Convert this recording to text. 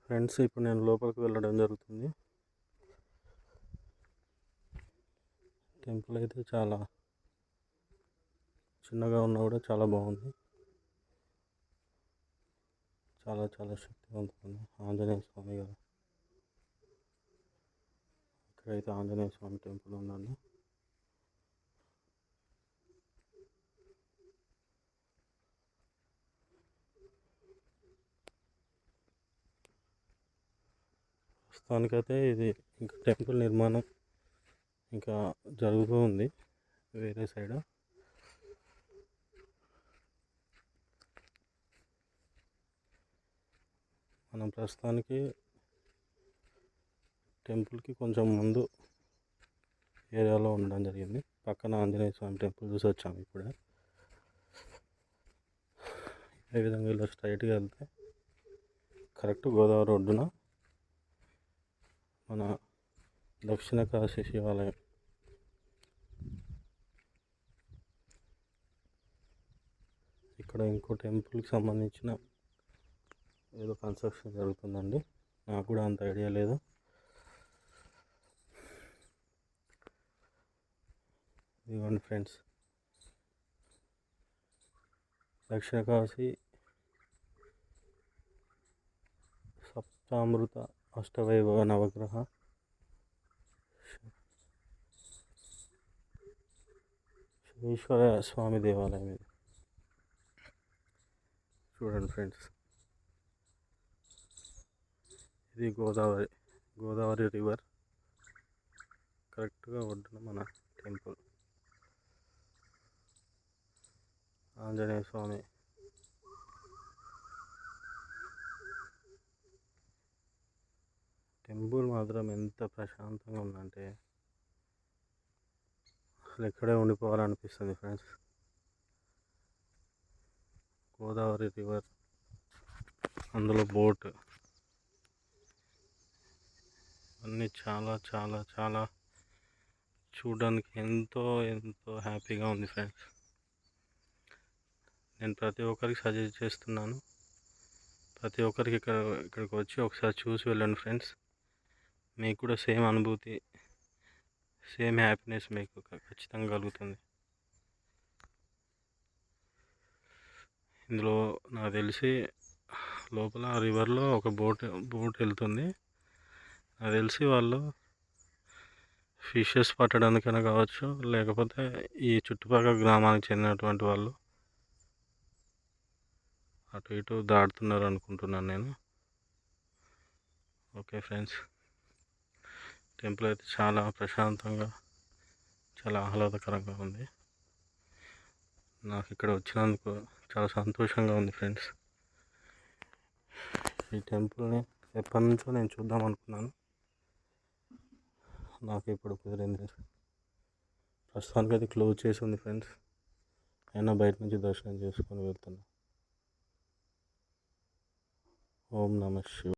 Friends, ఇప్పుడు నేను లోపలికి వెళ్ళడం జరుగుతుంది. టెంపుల్ అయితే చాలా చిన్నగా ఉన్నా కూడా చాలా బాగుంది. చాలా చాలా శక్తివంతమైన ఆంజనేయ స్వామి గారు. ఇక్కడైతే ఆంజనేయ స్వామి టెంపుల్ ఉందండి. ప్రస్తుతానికైతే ఇది ఇంకా టెంపుల్ నిర్మాణం ఇంకా జరుగుతూ ఉంది వేరే సైడ్. మనం ప్రస్తుతానికి టెంపుల్కి కొంచెం ముందు ఏరియాలో ఉండడం జరిగింది. పక్కన ఆంజనేయ స్వామి టెంపుల్ చూసి వచ్చాము ఇప్పుడే. ఏ విధంగా ఇలా స్ట్రైట్గా వెళ్తే కరెక్ట్ గోదావరి ఒడ్డున మన దక్షిణ కాశీ శివాలయం. ఇక్కడ ఇంకో టెంపుల్కి సంబంధించిన ఏదో కన్స్ట్రక్షన్ జరుగుతుందండి. నాకు కూడా అంత ఐడియా లేదు. ఇదిగోండి ఫ్రెండ్స్, దక్షిణ కాశీ సప్తామృత అష్టవైభవ నవగ్రహ ఈశ్వర స్వామి దేవాలయం ఇది. చూడండి ఫ్రెండ్స్, ఇది గోదావరి రివర్ కరెక్ట్గా ఒడ్డున మన టెంపుల్. ఆంజనేయ స్వామి టెంపుల్ మాత్రం ఎంత ప్రశాంతంగా ఉందంటే అసలు ఇక్కడే ఉండిపోవాలనిపిస్తుంది ఫ్రెండ్స్. గోదావరి రివర్, అందులో బోట్, అన్నీ చాలా చాలా చాలా చూడడానికి ఎంతో ఎంతో హ్యాపీగా ఉంది ఫ్రెండ్స్. నేను ప్రతి ఒక్కరికి సజెస్ట్ చేస్తున్నాను, ప్రతి ఒక్కరికి ఇక్కడికి వచ్చి ఒకసారి చూసి వెళ్ళండి ఫ్రెండ్స్. మీకు కూడా సేమ్ అనుభూతి, సేమ్ హ్యాపీనెస్ మీకు ఖచ్చితంగా కలుగుతుంది. ఇందులో నాకు తెలిసి లోపల రివర్లో ఒక బోట్ వెళ్తుంది. నాకు తెలిసి వాళ్ళు ఫిషెస్ పట్టడానికైనా కావచ్చు, లేకపోతే ఈ చుట్టుపక్కల గ్రామానికి చెందినటువంటి వాళ్ళు అటు ఇటు దాటుతున్నారు అనుకుంటున్నాను నేను. ఓకే ఫ్రెండ్స్, టెంపుల్ అయితే చాలా ప్రశాంతంగా, చాలా ఆహ్లాదకరంగా ఉంది. నాకు ఇక్కడ వచ్చినందుకు చాలా సంతోషంగా ఉంది ఫ్రెండ్స్. ఈ టెంపుల్ని ఎప్పటి నుంచో నేను చూద్దాం అనుకున్నాను, నాకు ఇప్పుడు కుదిరింది. ప్రస్తుతానికి అది క్లోజ్ చేసి ఉంది ఫ్రెండ్స్. అయినా బయట నుంచి దర్శనం చేసుకొని వెళ్తున్నా. ఓం నమః శివాయ.